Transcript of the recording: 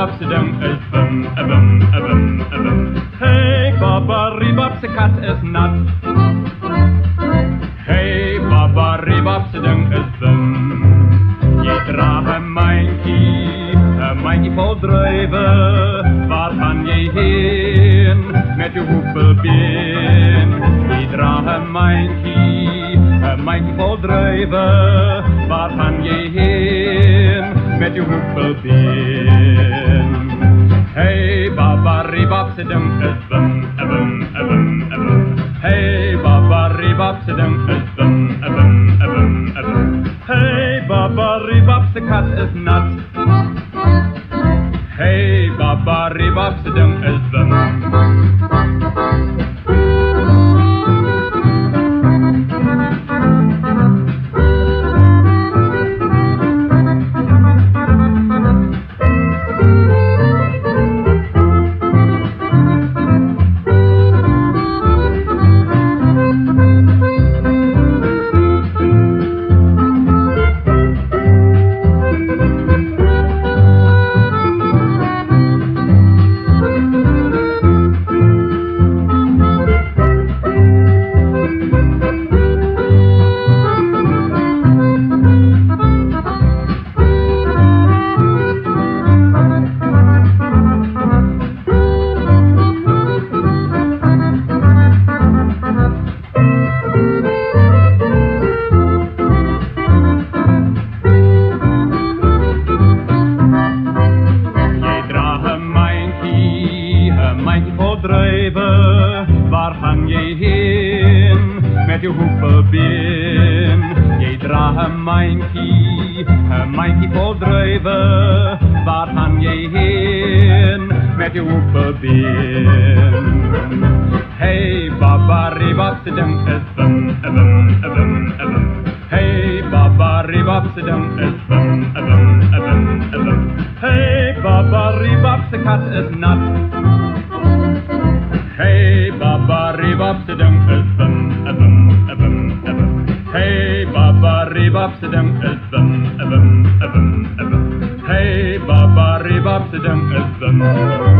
Babariebab, ze dung is bum, bum, bum, bum. Hey, Babariebab, ze kat is nat. Hey, Babariebab, ze dung is bum. Je draagt een mandje vol druiven. Waar gaan jij heen met je hoepelbeen? Je draagt een mandje vol druiven. Waar gaan jij heen met je hoepelbeen? Hey, Babariebab, ze dung is bum, bum, bum, bum. Hey, Babariebab, ze dung is bum, bum, bum, bum. Hey, Babariebab, ze kat is nat. Hey, Babariebab, ze dung is bum. Waar gaan jij heen met je hoepelbeen? Jij draagt een mandje vol druiven. Waar gaan jij heen met je hoepelbeen? Hey, Babariebab, ze dung is bum, bum, bum, bum. Hey, Babariebab, ze dung is bum, bum, bum, bum. Hey, Babariebab, ze kat is nat. Hey, Babariebab, ze dung is bum, bum, bum, bum. Hey, Babariebab, ze dung is bum, bum, bum, bum. Hey, Babariebab, ze dung is bum.